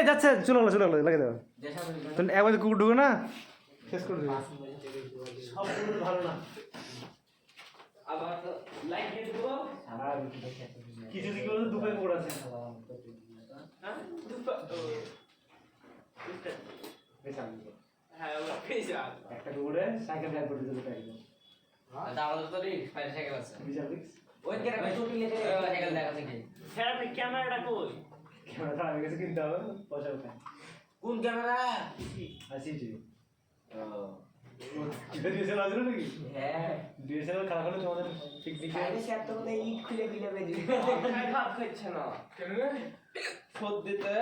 যাচ্ছে চলে গেলো লাগে দাও একবার কুকুর ঢুকে না শেষ করে দেবে সব কুকুর ভালো না আবার লাইট দিয়ে দেবো কিছু দিকে বলতে দুপাই কুকুর আছে হ্যাঁ একটা কুকুরে সাইকেল ড্রাইভ করতে যেতে পারি আমাদের তো সাইকেল আছে ওই কেন ছুটি নিতে সাইকেল দেখাচ্ছে কি স্যার আপনি ক্যামেরাটা কই ক্যামেরাটা আমি কাছে কিনতে হবে পয়সা কোথায় কোন ক্যামেরা আসিজি এটা ডিএসএলআর আছে নাকি হ্যাঁ ডিএসএলআর খারাপ হলে তোমাদের পিকনিকে আরে স্যার তো বলে ইট খুলে দিলে বেজি খারাপ খাচ্ছে না কেন রে শোধ দিতে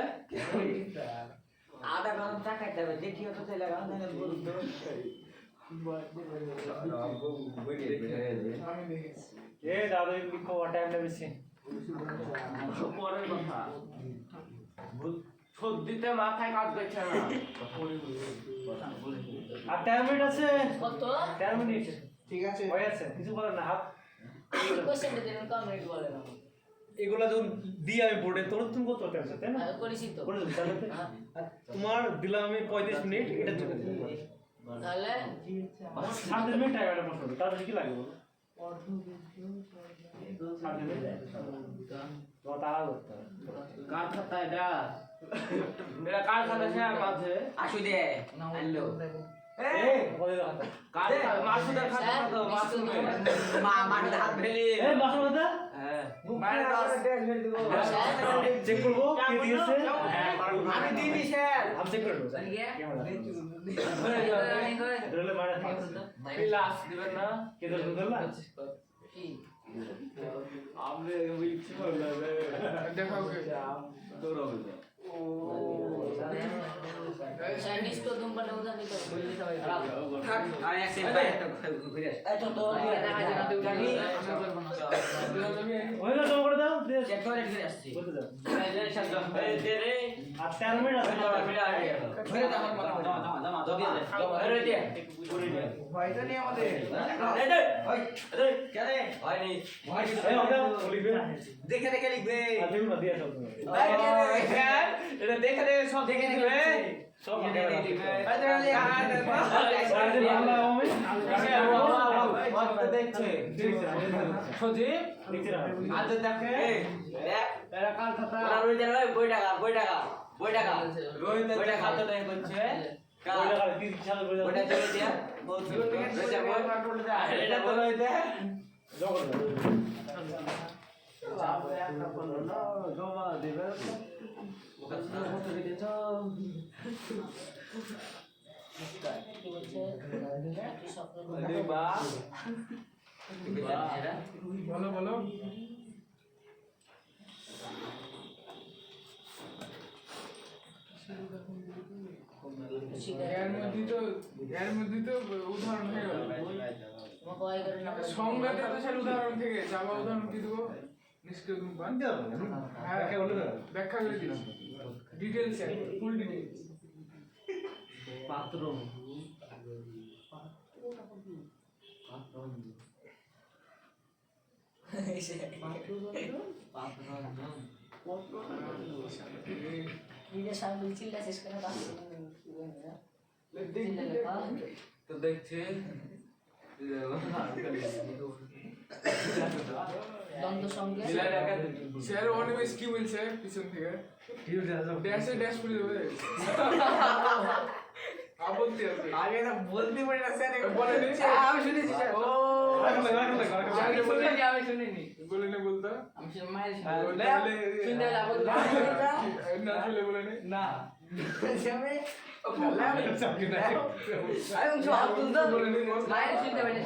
আধা ঘন্টা টাকা দেবে দেখিও তো চলে গেল না বলুন তো দাদা টাইম লাগছে পরের কথা সর্দিতে মাথায় কাজ করছে না আর 13 মিনিট আছে কত 13 মিনিট ঠিক আছে হয়ে আছে কিছু বলেন না হাত কোশ্চেন দেন কমেন্ট বলেন এগুলা যখন দিই আমি বোর্ডে তোর তুমি কত টাইম আছে তাই না করেছি তো করেছি তাহলে তোমার দিলাম আমি 35 মিনিট এটা চলে যাবে তাহলে 7 মিনিট টাইম এটা বসবে তাহলে কি লাগবে বলো কার খাতা এটা মেরা কার খাতা আছে আর মাঝে আসু দে আইলো এই কার মাসুদের খাতা তো মাসুদের মাঠে হাত ফেলি এই মাসুদা হ্যাঁ মায়ের দাও ড্রেস ফেল দিব চেক করব কি দিয়েছে আমি দিইনি স্যার আমি চেক করব ধরে মারা ক্লাস দিবেন না কে ধরে না কি আমরে ওই ইচ্ছে করলে দেখাও কে দৌড়াবে ও চাইনিজ তো তুম বলে উদা নিতে বললি সবাই থাক আর এক সেকেন্ড বাইরে তো ঘুরে আস এই তো তো জানি ওই না তো করে দাও চেক করে ঘুরে আসছি বলতে দাও এই সব দে রে আর 13 মিনিট আছে 13 মিনিট আগে ঘুরে দাও আমার জমা দিয়ে দে আরে দে ঘুরে দে ভাইটা নেই আমাদের এই দে ওই আরে কে রে ভাই নেই ভাই এই আমরা লিখবে দেখে দেখে লিখবে আর লিখো না দিয়ে সব ভাই স্যার এটা দেখে দেখে সব দেখে দিবে সব দেখে দিবে আরে আরে বাংলা আমি দেখছে সজি দেখছে আজ দেখে এরা কাল খাতা আর ওই জায়গা বই টাকা রোহিত বই টাকা তো দেয় বলছে বই টাকা 30 সাল বইটা চলে দিয়া বলছে এটা তো রোহিত জগৎ একটা বললো না জমা দেবে ওখানে ফটো দিতে তো বলো বলো এর মধ্যে তো উদাহরণ হয়ে গেল সংবাদে তো সেই উদাহরণ থেকে যাবা উদাহরণ কি দেবো নিষ্ক্রিয় ধূমপান ব্যাখ্যা করে দিলাম ডিটেইলস ফুল ডিটেইলস পাত্র তো দেখছে স্যার অনেক কি বলছে পিছন থেকে ড্যাশ করে দেবে আপত্তি আছে আগে না বলতে পারি না স্যার বলে দিন আমি শুনেছি স্যার ও আমি শুনিনি বলে না বলতো আমি মায়ের শুনতে আপত্তি না চলে বলে না আমি জবাব তুলতে মায়ের শুনতে পারি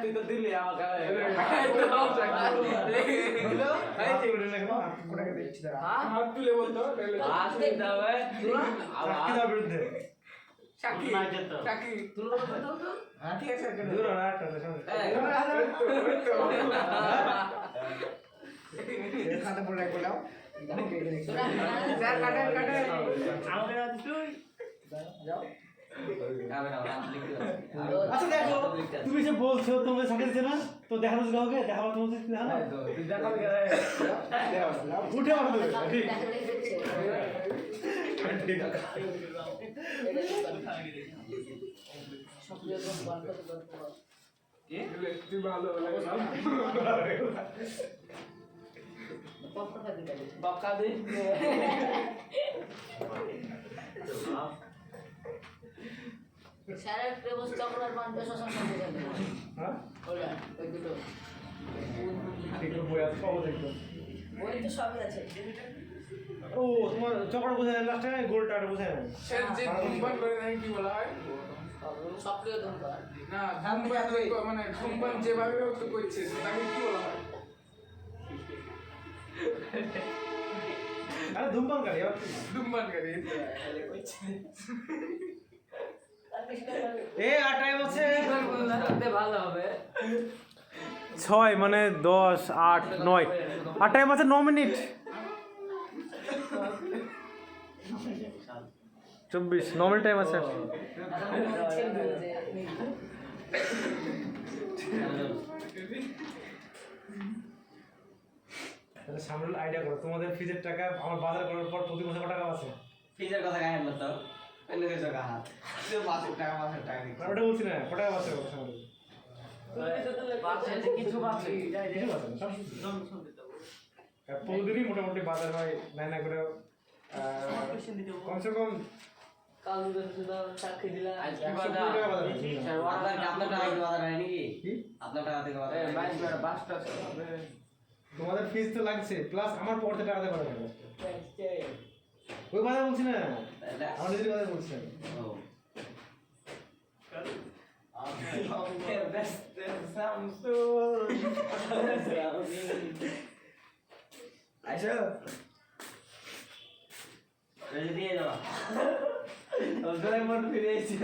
তুই তো দিলি আমাকে হাত তুলে বলতো খাতা পড়ে রাখলাম স্যার কাটেন আমাকে তুই যাও আচ্ছা দেখো তুমি যে বলছো তুমি সাথে দিতে না তো দেখানো যাবে হবে দেখাবো তোমাদের কি দেখানো উঠে মারবে ঠিক তুই ভালো বকা দে স্যারের প্রেমস চক্রার বান্ধব শাসন করতে যাবে হ্যাঁ ওরা ওই দুটো একটু বই আছে পাবো দেখো ওই তো সবই আছে ও তোমার চকড় বোঝায় না লাস্টে গোলটা বোঝায় না স্যার যে ধূমপান করে নাকি কি বলা হয় সক্রিয় ধূমপান না ধূমপান মানে ধূমপান যেভাবে হোক তো করছে তাকে কি বলা হয় আরে ধূমপান করে এবার ধূমপান করে আর টাইম আছে ভালো হবে 6 মানে 10 8 9 আর টাইম আছে 9 মিনিট 24 9 মিনিট টাইম আছে তাহলে সামনে আইডিয়া করো তোমাদের ফিজের টাকা আমার বাজার করার পর প্রতি মাসে কত টাকা আছে ফিজের কথা গায়ে না তো এনে দেছো কাহা তুই 500 টাকা দিচ্ছিস ওটা বলছি না কত টাকা আছে সামনে কিছু বাকি কিছু আছে না সব প্রতিদিনই মোটামুটি বাজার হয় না করে কমসে কম কাল দুটো সাক্ষী দিলা আজকে 150 টাকা বাজার হয়। স্যার ওয়াটার কি আপনার টাকা থেকে বাজার হয় নাকি কি? আপনার টাকা থেকে বাজার হয় বাইশ বার বাসটা তোমাদের ফিজ তো লাগছে প্লাস আমার পড়তে টাকা দেওয়া লাগবে ওই বাজার বলছি না আমার নিজের বাজার বলছি না আইসো রেডি দিয়ে যাও ওদের মন ফিরে এসে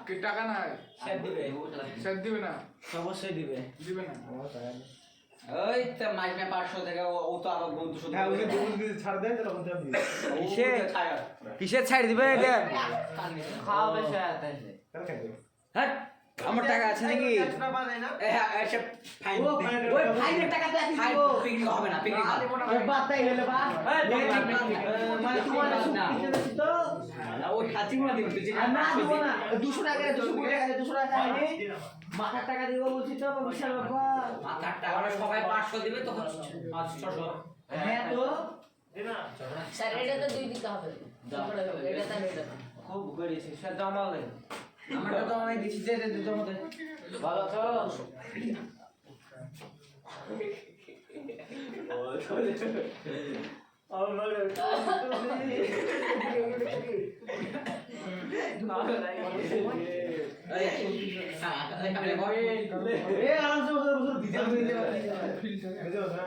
কি টাকা নাই স্যার দিবে না অবশ্যই দিবে দিবে না আমার টাকা নেই। ওই তো মাইকে 500 থেকে ও তো আবার বন্ধু শুধু হ্যাঁ ওই যে দুপুর যদি ছাড় দেয় তাহলে ওখান থেকে আমি দিই। কিসের ছাড় দিবে এটা খাওয়াবে তাহলে খাইবে হ্যাঁ আমার টাকা আছে নাকি এসব ফাইন ওই ফাইনের টাকা তো ফাইন পিকনিক হবে না পিকনিক ওই বাতাই হলে বা মানে তোমার না ওই খাচি গুলো দিবে তুই না দিব না 200 টাকা 200 টাকা আইনি মাথার টাকা দিব বলছি তো বিশাল ব্যাপার মাথার টাকা আমরা সবাই 500 দিবে তো 600 হ্যাঁ তো স্যার এটা তো দুই দিতে হবে এটা তাই এটা খুব করেছে সে জমালে আমরা তো অনেক দিছি যে জমাতে ভালো আছো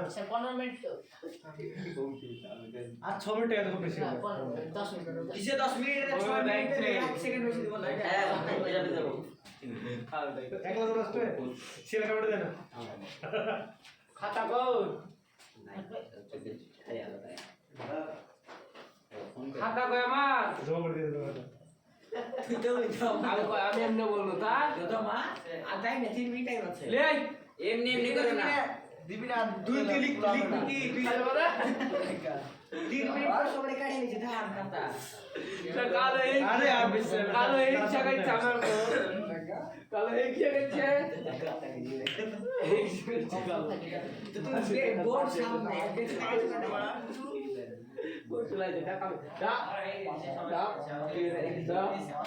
স্যার 15 মিনিট তো আর 6 মিনিট টাকা তো খুব বেশি হ্যাঁ, হবে 10 মিনিট কিসে 10 মিনিট 6 মিনিট 1 সেকেন্ড বেশি দিব না হ্যাঁ এটা দেব একলা তো রাস্তে ছেলে কাপড় দেয় না খাতা কই খাতা কই আমার জমা করে দিয়ে দেবো আমি এমনি বলবো তা তো মা আর তাই না 3 মিনিট টাইম আছে লে এমনি এমনি করে না দিবি না তুই লিখ কি তুই বলে 3 মিনিট পর সবাই কাটি নিছে ধান খাতা কালো এই আরে আর বেশি কালো এই জায়গায় চামার কালো এই কি গেছে তো তুই বোর্ড সামনে বোর্ড চলাই দে টাকা দা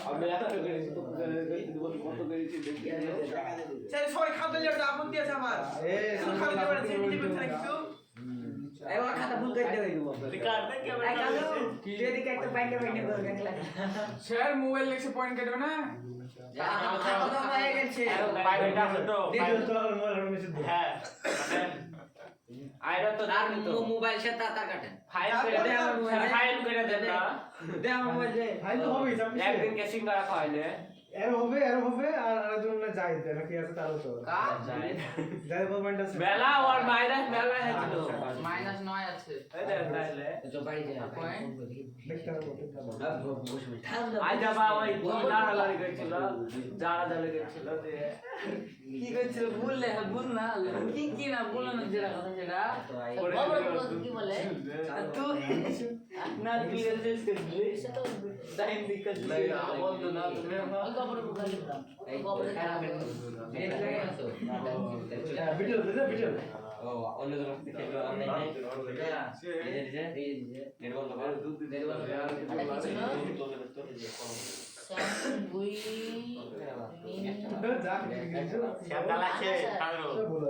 আমি একটা করে কত করেছি দেখি স্যার সবাই খাতা লিয়ে আপত্তি আছে আমার শুধু খাতা লিয়ে আছে টিভি থেকে কিছু এবার খাতা ভুল করে দেব রিকার্ড দে ক্যামেরা কি এদিকে একটা পয়েন্টে পয়েন্টে করে দেখলা স্যার মোবাইল লেখছে পয়েন্ট কাটবে না খাতা তো হয়ে গেছে বাইরেটা আছে তো বাইরে তো আর মোবাইল হাতে মেসেজ দাও হ্যাঁ আইরা তো তার মোবাইল সে তার কাটে ফাইল করে দে আমার মোবাইল ফাইল করে দে না দে আমার মোবাইল দে ফাইল তো হবেই চাপ একদিন কেসিং করা খাইলে এর হবে আর আরেকজন না যাই দেয় নাকি আছে তারও তো যাই বল পয়েন্ট আছে মেলা আর মাইনাস মেলা হয়েছিল -9 আছে এই দেখ তাইলে তো বাড়ি যায় দেখতে হবে আজ যাবা ওই লাড়ালাড়ি করছিল জাড়াজাড়ি করছিল দিয়ে কি করছিল ভুল না কি না বলো না যেটা কথা সেটা কি বলে তুই না তুই রেজিস করবি সেটা টাইম দিক্কত বলতো না তুমি খবর বুঝা দিলাম এই খবরে খারাপ ভিডিও ভিডিও ও অন্য জন খেলো আমি নাই এই যে নেট বন্ধ কর দুধ দিতে বুই যা শ্যামটা লাগছে কালো বলো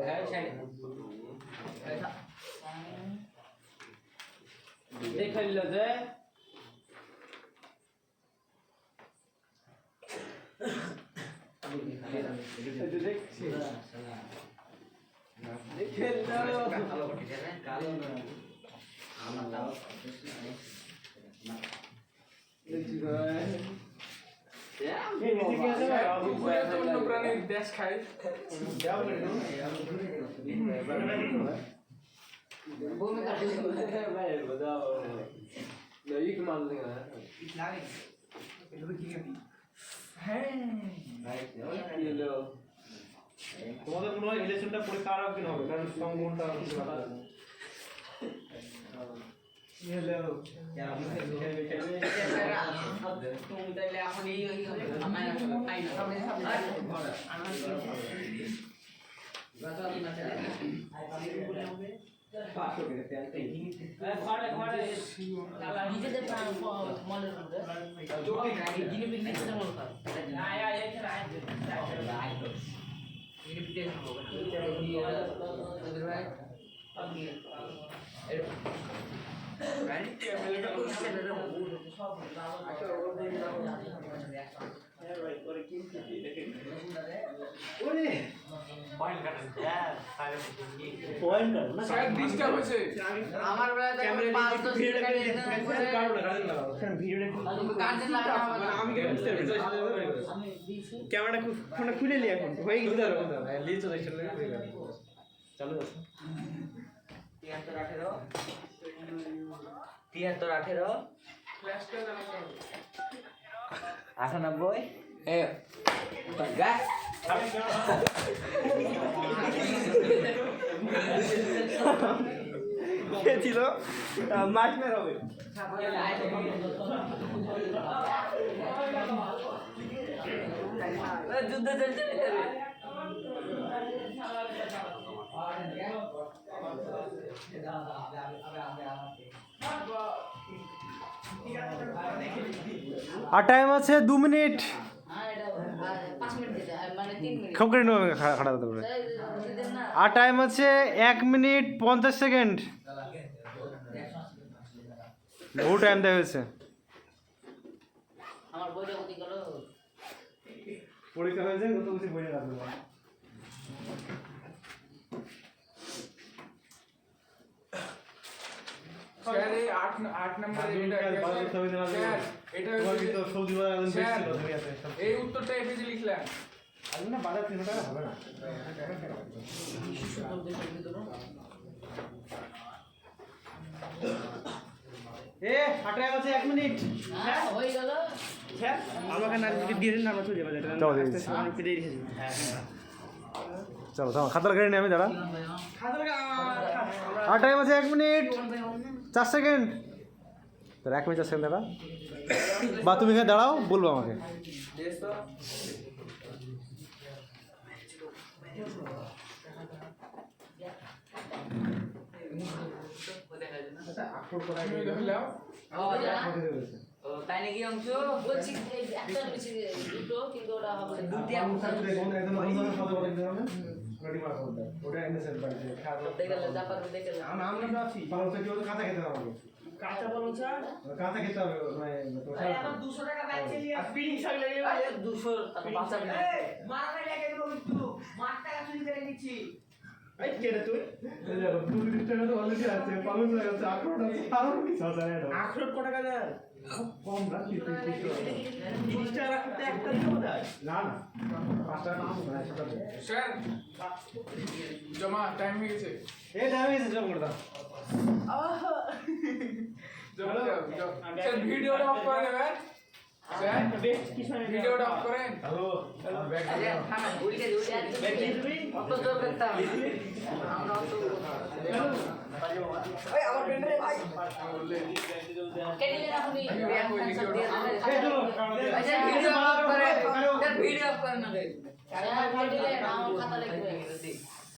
দেখাইল যে দেখছি দেখেন কালো কালো না আমার তাও দেখছি ভাই অন্য প্রাণীর দেশ খায় ভূমি কাটে ভাই बताओ नहीं कि मान लेगा লাগে এটা তো কি করবি ये लो তোমাদের মনে হয় রিলেশনটা পরীক্ষা আরো একদিন হবে কারণ সংগঠনটা কিছু ভালো না ये ले लो তুমি তাইলে এখন এই আমার আইনা নিজেদের মলের মধ্যে যিনি পিকনিক মল ডিস্টার্ব হয়েছে আমার বেলায় ক্যামেরা ক্যামেরাটা ফোনটা খুলে নি এখন হয়ে গেছে লিজ তো দেখছেন চালু আছে 98 এ গাছ কে ছিল মাছ মের হবে যুদ্ধ চলছে ভিতরে আর টাইম আছে 2 মিনিট হ্যাঁ এটা 5 মিনিট দিতে মানে 3 মিনিট খুব করে নেবে খাড়া দিতে পারে দিতেন না আর টাইম আছে 1 মিনিট 50 সেকেন্ড বহু টাইম দেওয়া হয়েছে আমার বইটা কোথায় গেল পরীক্ষা হয়েছে কত কিছু বই রাখবে স্যার এই 8 নম্বরে এটা তো সৌদি বাজার একদম বেশি ছিল দুনিয়াতে এই উত্তরটা এই পেজে লিখলাম আমি না বাজার 3 টাকা হবে না এ হাঁটা আছে 1 মিনিট হ্যাঁ হয়ে গেল স্যার আমাকে না যদি দিয়ে দেন আমরা চলে যাবো এটা চলো দিয়ে দিচ্ছি। আমি ফিরে রেখেছি চলো থামো খাতার গাড়ি নিয়ে আমি দাঁড়া আর টাইম আছে 1 মিনিট 4 সেকেন্ড তোর 1 মিনিট 4 সেকেন্ড দাঁড়া বা তুমি এখানে দাঁড়াও বলবো আমাকে তাই নাকি অংশ বলছি একটা বেশি দুটো কিন্তু ওটা হবে দুটো দেখে যা পারবে দেখে আমরা তো আছি কাঁচা বলুন স্যার কাঁচা খেতে হবে আমার 200 টাকা ব্যাগ চালিয়ে স্পিডিং শট লেগে 200 বাঁচা মারা লেগে দেবো কিন্তু মার টাকা চুরি করে নিচ্ছি এই কেটে তুই এই দেখো 2 টাকা তো অলরেডি আছে পালন হয়ে গেছে 18 টাকা আরো কি 6000 আখরোট কত টাকা দেন কম না 30 টাকা রাখতে একটা দিব না না 5 টাকা কম না সেটা স্যার জমা টাইম হয়ে গেছে এই দামে এসে জমা করে দাও জমা দাও স্যার ভিডিওটা অফ করে দেবেন স্যার ভিডিওটা অফ করেন হ্যালো ব্যাগ আরে থানা উল্টে উল্টে অত জোর করতাম আমরা অত ওই আমার বেন্ডারে ভাই বললে কেটে রাখুনি ক্যান্সার দিয়ে এই ধরো আচ্ছা ভিডিও অফ করে ভিডিও অফ করে না রে কেটে নাম খাতা লিখবে